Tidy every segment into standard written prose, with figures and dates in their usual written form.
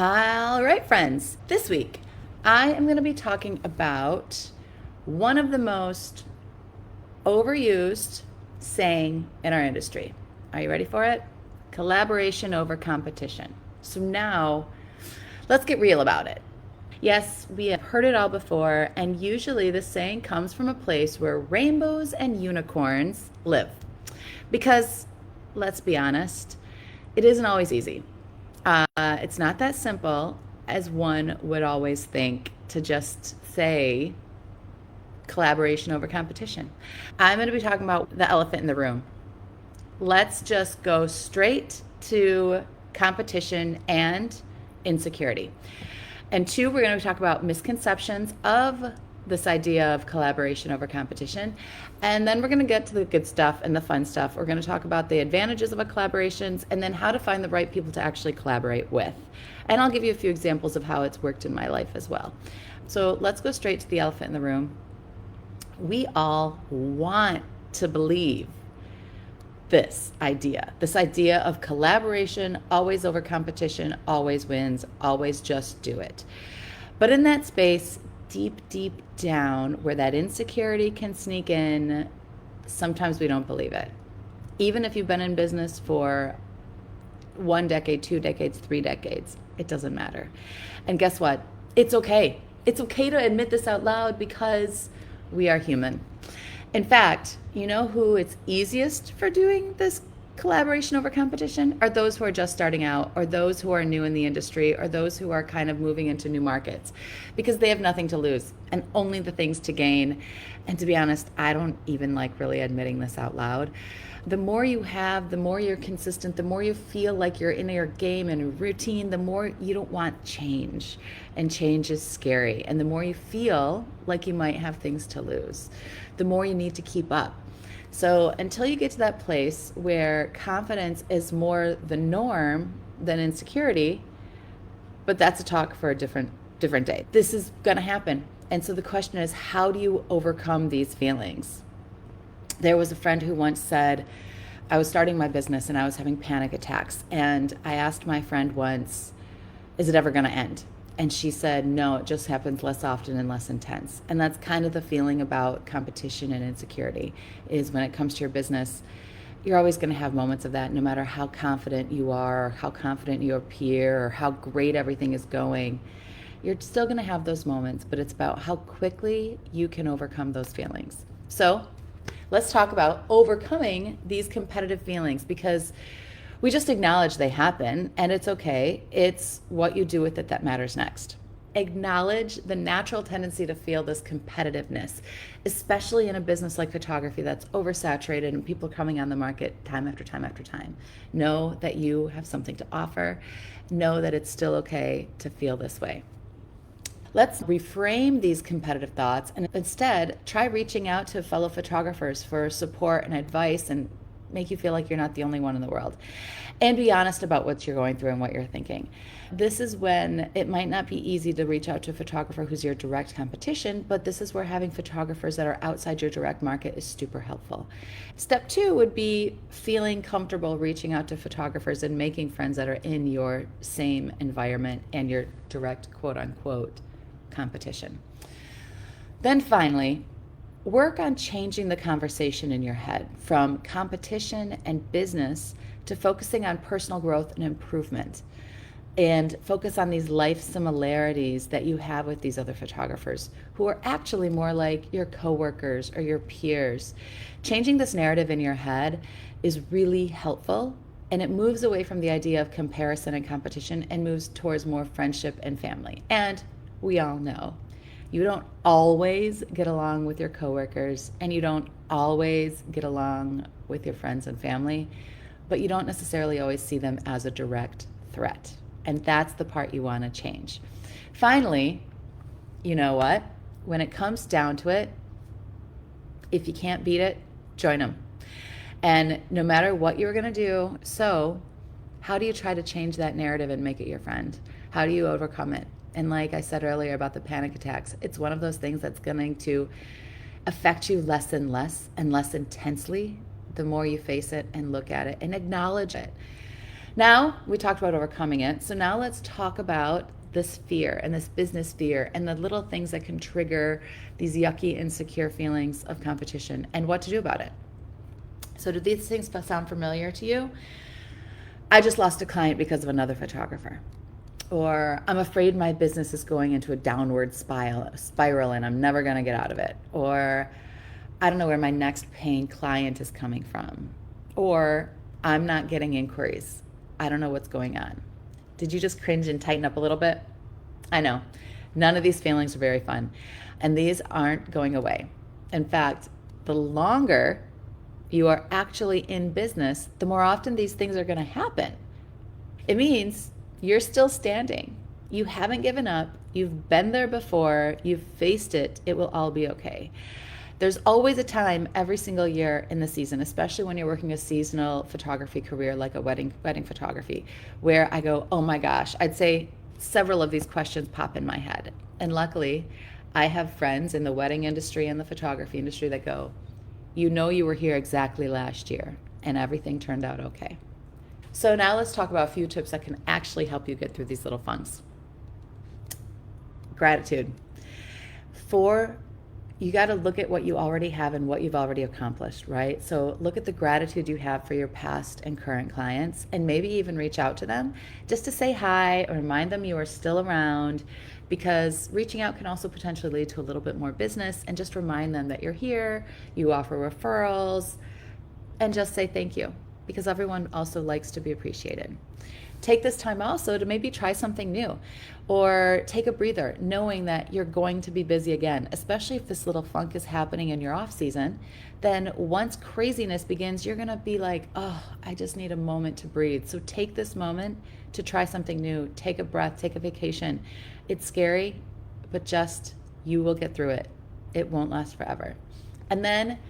All right, friends. This week, I am going to be talking about one of the most overused saying in our industry. Are you ready for it? Collaboration over competition. So now, let's get real about it. Yes, we have heard it all before, and usually the saying comes from a place where rainbows and unicorns live. Because, let's be honest, it isn't always easy. It's not that simple as one would always think to just say collaboration over competition. I'm going to be talking about the elephant in the room. Let's just go straight to competition and insecurity. And two, we're going to talk about misconceptions of this idea of collaboration over competition. And then we're going to get to the good stuff and the fun stuff. We're going to talk about the advantages of a collaborations and then how to find the right people to actually collaborate with. And I'll give you a few examples of how it's worked in my life as well. So let's go straight to the elephant in the room. We all want to believe this idea of collaboration, always over competition, always wins, always just do it. But in that space, deep down, where that insecurity can sneak in, sometimes we don't believe it. Even if you've been in business for 1 decade, 2 decades, 3 decades, it doesn't matter. And guess what? It's okay. It's okay to admit this out loud because we are human. In fact, you know who it's easiest for doing this collaboration over competition are those who are just starting out, or those who are new in the industry, or those who are kind of moving into new markets, because they have nothing to lose and only the things to gain. And to be honest, I don't even like really admitting this out loud. The more you have, the more you're consistent, the more you feel like you're in your game and routine, the more you don't want change. And change is scary. And the more you feel like you might have things to lose, the more you need to keep up. So until you get to that place where confidence is more the norm than insecurity, but that's a talk for a different day. This is going to happen. And so the question is, how do you overcome these feelings? There was a friend who once said, I was starting my business and I was having panic attacks. And I asked my friend once, is it ever going to end? And she said, no, it just happens less often and less intense. And that's kind of the feeling about competition and insecurity, is when it comes to your business, you're always going to have moments of that, no matter how confident you are, or how confident you appear, or how great everything is going. You're still going to have those moments, but it's about how quickly you can overcome those feelings. So let's talk about overcoming these competitive feelings, because we just acknowledge they happen and it's okay. It's what you do with it that matters next. Acknowledge the natural tendency to feel this competitiveness, especially in a business like photography that's oversaturated and people coming on the market time after time after time. Know that you have something to offer. Know that it's still okay to feel this way. Let's reframe these competitive thoughts and instead try reaching out to fellow photographers for support and advice and make you feel like you're not the only one in the world. And be honest about what you're going through and what you're thinking. This is when it might not be easy to reach out to a photographer who's your direct competition, but this is where having photographers that are outside your direct market is super helpful. Step 2 would be feeling comfortable reaching out to photographers and making friends that are in your same environment and your direct quote unquote competition. Then finally, work on changing the conversation in your head from competition and business to focusing on personal growth and improvement, and focus on these life similarities that you have with these other photographers who are actually more like your coworkers or your peers. Changing this narrative in your head is really helpful, and it moves away from the idea of comparison and competition and moves towards more friendship and family. And we all know you don't always get along with your coworkers and you don't always get along with your friends and family, but you don't necessarily always see them as a direct threat. And that's the part you want to change. Finally, you know what? When it comes down to it, if you can't beat it, join them. And no matter what you're going to do, so how do you try to change that narrative and make it your friend? How do you overcome it? And like I said earlier about the panic attacks, it's one of those things that's going to affect you less and less intensely the more you face it and look at it and acknowledge it. Now we talked about overcoming it. So now let's talk about this fear and this business fear and the little things that can trigger these yucky, insecure feelings of competition and what to do about it. So do these things sound familiar to you? I just lost a client because of another photographer. Or I'm afraid my business is going into a downward spiral and I'm never going to get out of it. Or I don't know where my next paying client is coming from. Or I'm not getting inquiries. I don't know what's going on. Did you just cringe and tighten up a little bit? I know. None of these feelings are very fun. And these aren't going away. In fact, the longer you are actually in business, the more often these things are going to happen. It means you're still standing. You haven't given up. You've been there before. You've faced it. It will all be okay. There's always a time every single year in the season, especially when you're working a seasonal photography career like a wedding photography, where I go, oh my gosh, I'd say several of these questions pop in my head. And luckily, I have friends in the wedding industry and the photography industry that go, you know you were here exactly last year and everything turned out okay. So now let's talk about a few tips that can actually help you get through these little funks. Gratitude. You got to look at what you already have and what you've already accomplished, right? So look at the gratitude you have for your past and current clients, and maybe even reach out to them just to say hi or remind them you are still around, because reaching out can also potentially lead to a little bit more business, and just remind them that you're here, you offer referrals, and just say thank you, because everyone also likes to be appreciated. Take this time also to maybe try something new or take a breather, knowing that you're going to be busy again, especially if this little funk is happening in your off season. Then once craziness begins, you're going to be like, oh, I just need a moment to breathe. So take this moment to try something new. Take a breath, take a vacation. It's scary, but just you will get through it. It won't last forever. And then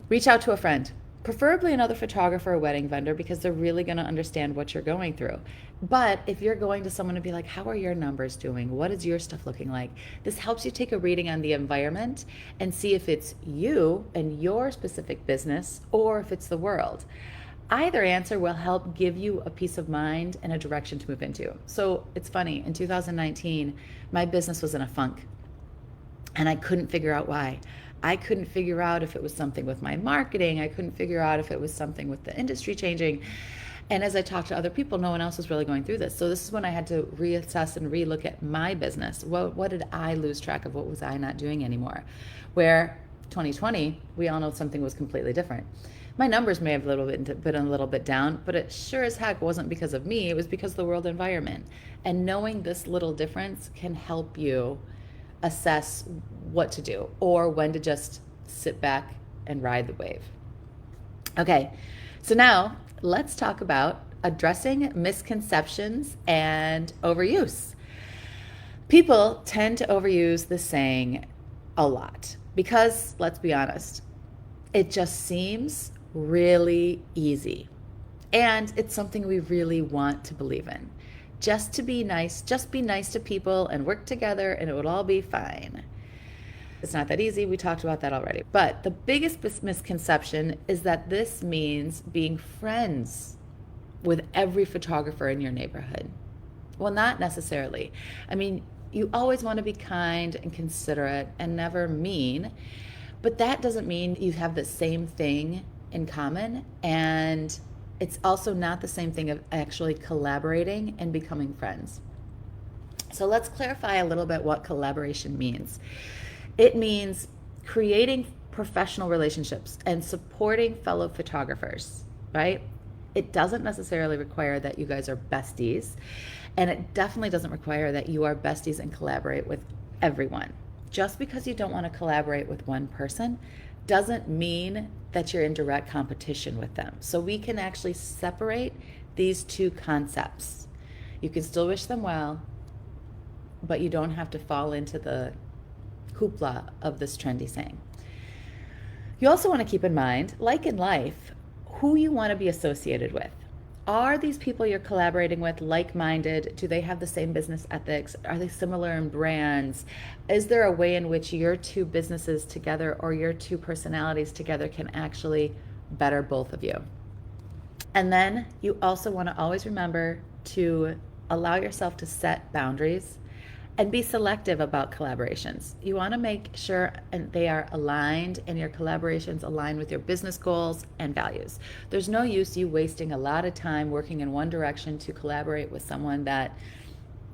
reach out to a friend. Preferably another photographer or wedding vendor, because they're really going to understand what you're going through. But if you're going to someone to be like, how are your numbers doing? What is your stuff looking like? This helps you take a reading on the environment and see if it's you and your specific business or if it's the world. Either answer will help give you a peace of mind and a direction to move into. So it's funny, in 2019, my business was in a funk and I couldn't figure out why. I couldn't figure out if it was something with my marketing. I couldn't figure out if it was something with the industry changing. And as I talked to other people, no one else was really going through this. So this is when I had to reassess and relook at my business. What did I lose track of? What was I not doing anymore? Where 2020, we all know something was completely different. My numbers may have been a little bit down, but it sure as heck wasn't because of me. It was because of the world environment. And knowing this little difference can help you assess what to do or when to just sit back and ride the wave. Okay, so now let's talk about addressing misconceptions and overuse. People tend to overuse the saying a lot because, let's be honest, it just seems really easy. And it's something we really want to believe in. Just be nice to people and work together and it would all be fine. It's not that easy. We talked about that already. But the biggest misconception is that this means being friends with every photographer in your neighborhood. Well, not necessarily. I mean, you always want to be kind and considerate and never mean, but that doesn't mean you have the same thing in common, and it's also not the same thing of actually collaborating and becoming friends. So let's clarify a little bit what collaboration means. It means creating professional relationships and supporting fellow photographers, right? It doesn't necessarily require that you guys are besties, and it definitely doesn't require that you are besties and collaborate with everyone. Just because you don't want to collaborate with one person doesn't mean that you're in direct competition with them. So we can actually separate these two concepts. You can still wish them well, but you don't have to fall into the hoopla of this trendy saying. You also want to keep in mind, like in life, who you want to be associated with. Are these people you're collaborating with like-minded? Do they have the same business ethics? Are they similar in brands? Is there a way in which your two businesses together or your two personalities together can actually better both of you? And then you also want to always remember to allow yourself to set boundaries and be selective about collaborations. You want to make sure and they are aligned and your collaborations align with your business goals and values. There's no use you wasting a lot of time working in one direction to collaborate with someone that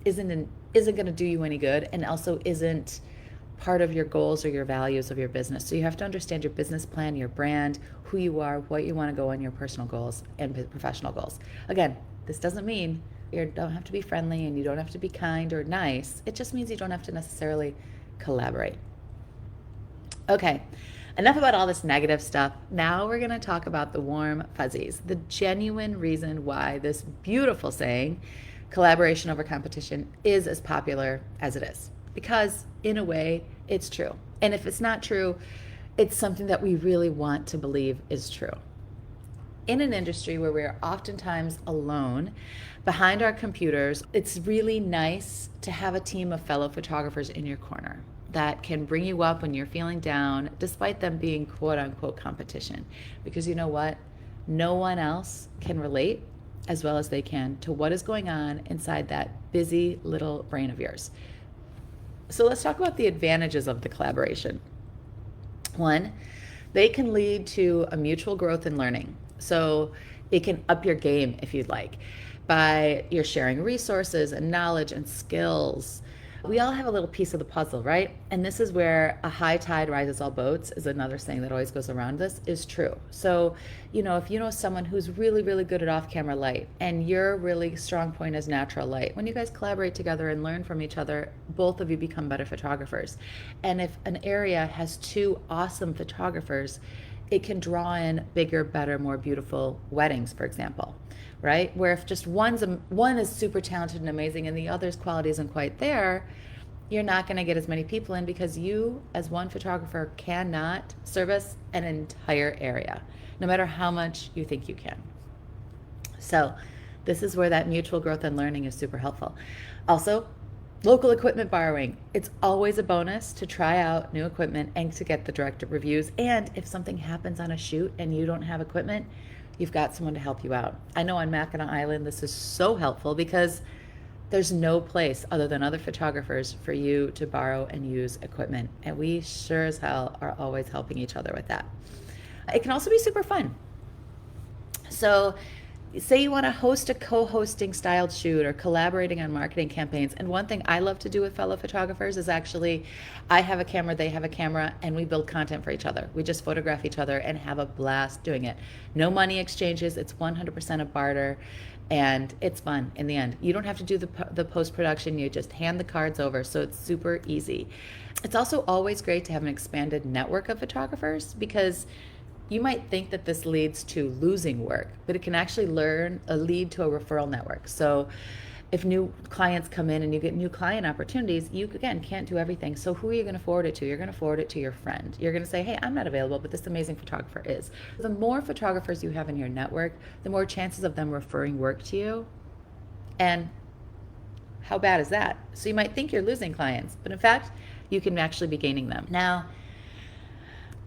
isn't going to do you any good and also isn't part of your goals or your values of your business. So you have to understand your business plan, your brand, who you are, what you want to go on, your personal goals and professional goals. Again, this doesn't mean you don't have to be friendly and you don't have to be kind or nice. It just means you don't have to necessarily collaborate. Okay, enough about all this negative stuff. Now we're going to talk about the warm fuzzies, the genuine reason why this beautiful saying, collaboration over competition, is as popular as it is. Because in a way, it's true. And if it's not true, it's something that we really want to believe is true. In an industry where we're oftentimes alone behind our computers, it's really nice to have a team of fellow photographers in your corner that can bring you up when you're feeling down, despite them being quote unquote competition. Because you know what? No one else can relate as well as they can to what is going on inside that busy little brain of yours. So let's talk about the advantages of the collaboration. One, they can lead to a mutual growth and learning. So it can up your game if you'd like by you're sharing resources and knowledge and skills. We all have a little piece of the puzzle, right? And this is where a high tide rises all boats is another saying that always goes around this is true. So, if you know someone who's really, really good at off-camera light and your really strong point is natural light, when you guys collaborate together and learn from each other, both of you become better photographers. And if an area has two awesome photographers, it can draw in bigger, better, more beautiful weddings, for example, right? Where if just one is super talented and amazing and the other's quality isn't quite there, you're not going to get as many people in because you, as one photographer, cannot service an entire area, no matter how much you think you can. So this is where that mutual growth and learning is super helpful. Also, local equipment borrowing. It's always a bonus to try out new equipment and to get the direct reviews. And if something happens on a shoot and you don't have equipment, you've got someone to help you out. I know on Mackinac Island, this is so helpful because there's no place other than other photographers for you to borrow and use equipment. And we sure as hell are always helping each other with that. It can also be super fun. So say you want to host a co-hosting styled shoot or collaborating on marketing campaigns. And one thing I love to do with fellow photographers is actually I have a camera, they have a camera, and we build content for each other. We just photograph each other and have a blast doing it. No money exchanges. It's 100% a barter. And it's fun in the end. You don't have to do the post-production. You just hand the cards over. So it's super easy. It's also always great to have an expanded network of photographers because you might think that this leads to losing work, but it can actually lead to a referral network. So if new clients come in and you get new client opportunities, you, again, can't do everything. So who are you going to forward it to? You're going to forward it to your friend. You're going to say, hey, I'm not available, but this amazing photographer is. The more photographers you have in your network, the more chances of them referring work to you. And how bad is that? So you might think you're losing clients, but in fact, you can actually be gaining them. Now,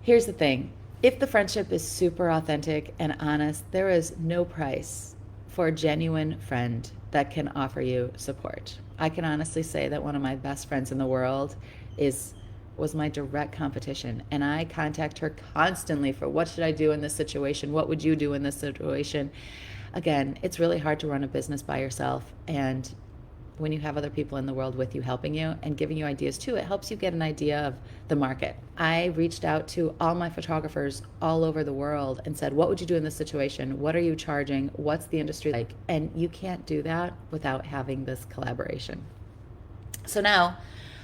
here's the thing. If the friendship is super authentic and honest, there is no price for a genuine friend that can offer you support. I can honestly say that one of my best friends in the world was my direct competition, and I contact her constantly for what should I do in this situation? What would you do in this situation? Again, it's really hard to run a business by yourself, and when you have other people in the world with you helping you and giving you ideas too, it helps you get an idea of the market. I reached out to all my photographers all over the world and said, what would you do in this situation? What are you charging? What's the industry like? And you can't do that without having this collaboration. So now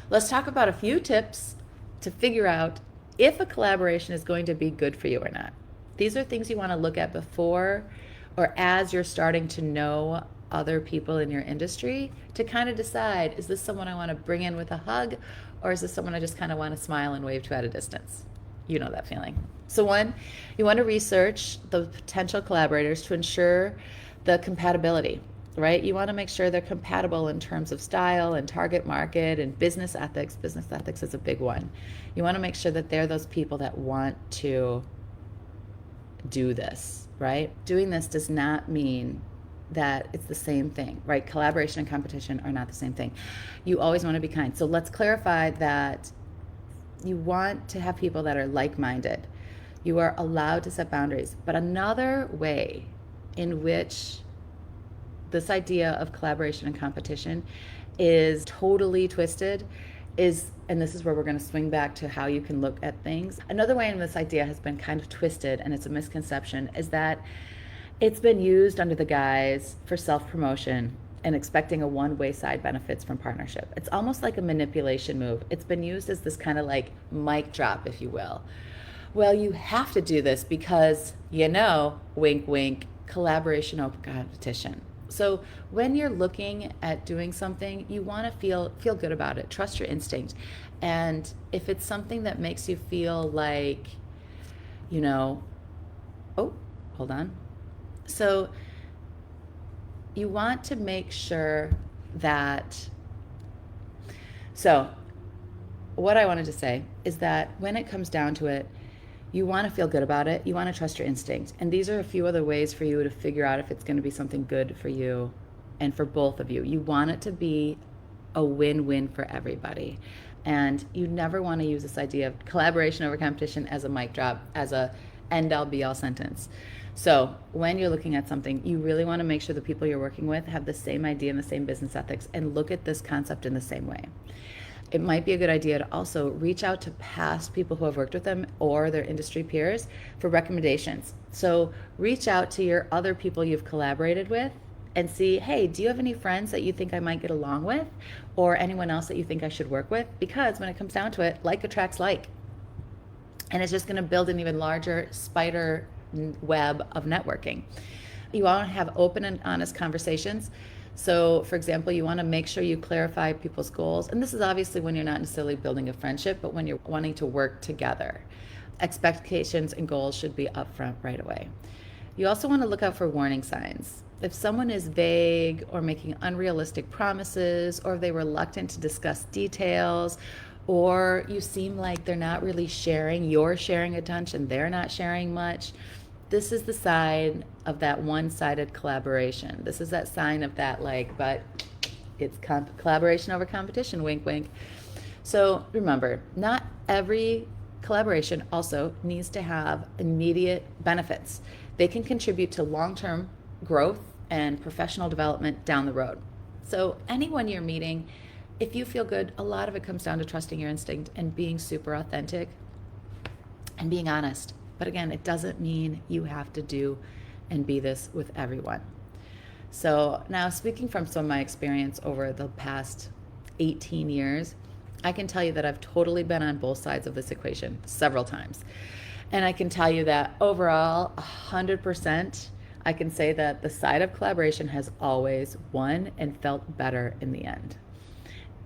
let's talk about a few tips to figure out if a collaboration is going to be good for you or not. These are things you want to look at before or as you're starting to know other people in your industry to kind of decide, is this someone I want to bring in with a hug, or is this someone I just kind of want to smile and wave to at a distance? You know that feeling. So one, you want to research the potential collaborators to ensure the compatibility, right? You want to make sure they're compatible in terms of style and target market and business ethics. Business ethics is a big one. You want to make sure that they're those people that want to do this, right? Doing this does not mean that it's the same thing, right? Collaboration and competition are not the same thing. You always want to be kind. So let's clarify that you want to have people that are like-minded. You are allowed to set boundaries. But another way in which this idea of collaboration and competition is totally twisted is, and this is where we're going to swing back to how you can look at things. Another way in this idea has been kind of twisted, and it's a misconception, is that it's been used under the guise for self-promotion and expecting a one-way side benefits from partnership. It's almost like a manipulation move. It's been used as this kind of like mic drop, if you will. Well, you have to do this because, wink, wink, collaboration over competition. So when you're looking at doing something, you want to feel good about it. Trust your instinct. And if it's something that makes you feel like, oh, hold on. So you want to make sure that, so what I wanted to say is that when it comes down to it, you want to feel good about it. You want to trust your instinct. And these are a few other ways for you to figure out if it's going to be something good for you and for both of you. You want it to be a win-win for everybody. And you never want to use this idea of collaboration over competition as a mic drop, as a end-all be-all sentence. So when you're looking at something, you really want to make sure the people you're working with have the same idea and the same business ethics and look at this concept in the same way. It might be a good idea to also reach out to past people who have worked with them or their industry peers for recommendations. So reach out to your other people you've collaborated with and see, hey, do you have any friends that you think I might get along with, or anyone else that you think I should work with? Because when it comes down to it, like attracts like. And it's just going to build an even larger spider web of networking. You want to have open and honest conversations. So, for example, you want to make sure you clarify people's goals. And this is obviously when you're not necessarily building a friendship, but when you're wanting to work together. Expectations and goals should be upfront right away. You also want to look out for warning signs. If someone is vague or making unrealistic promises, or if they're reluctant to discuss details, or you seem like they're not really sharing, you're sharing a bunch and they're not sharing much, this is the sign of that one-sided collaboration. This is that sign of that, but it's collaboration over competition, wink, wink. So remember, not every collaboration also needs to have immediate benefits. They can contribute to long-term growth and professional development down the road. So anyone you're meeting, if you feel good, a lot of it comes down to trusting your instinct and being super authentic and being honest. But again, it doesn't mean you have to do and be this with everyone. So now, speaking from some of my experience over the past 18 years, I can tell you that I've totally been on both sides of this equation several times. And I can tell you that overall, 100%, I can say that the side of collaboration has always won and felt better in the end.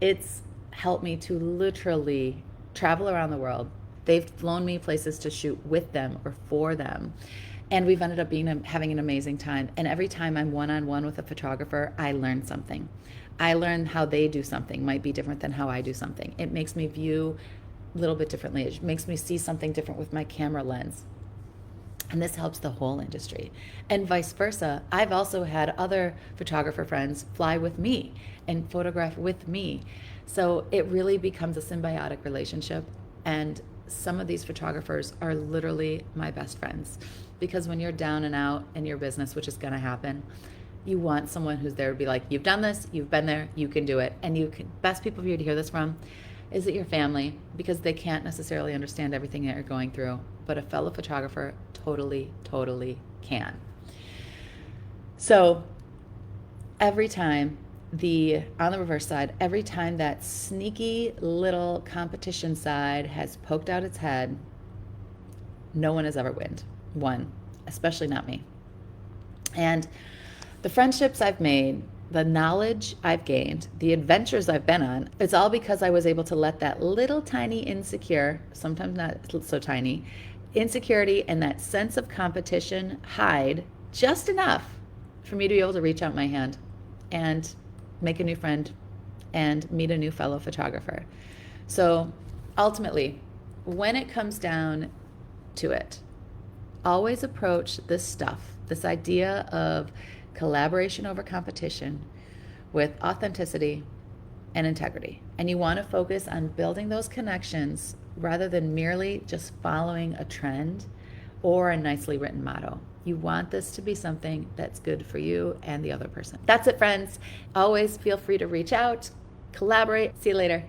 It's helped me to literally travel around the world. They've flown me places to shoot with them or for them. And we've ended up having an amazing time. And every time I'm one-on-one with a photographer, I learn something. I learn how they do something might be different than how I do something. It makes me view a little bit differently. It makes me see something different with my camera lens. And this helps the whole industry. And vice versa. I've also had other photographer friends fly with me and photograph with me. So it really becomes a symbiotic relationship. And some of these photographers are literally my best friends, because when you're down and out in your business, which is going to happen, you want someone who's there to be like, you've done this, you've been there, you can do it. And best people for you to hear this from is it your family, because they can't necessarily understand everything that you're going through, but a fellow photographer totally can. So every time on the reverse side, every time that sneaky little competition side has poked out its head, no one has ever won, especially not me. And the friendships I've made, the knowledge I've gained, the adventures I've been on, it's all because I was able to let that little tiny insecure, sometimes not so tiny, insecurity and that sense of competition hide just enough for me to be able to reach out my hand and make a new friend and meet a new fellow photographer. So ultimately, when it comes down to it, always approach this stuff, this idea of collaboration over competition, with authenticity and integrity. And you want to focus on building those connections rather than merely just following a trend or a nicely written motto. You want this to be something that's good for you and the other person. That's it, friends. Always feel free to reach out, collaborate. See you later.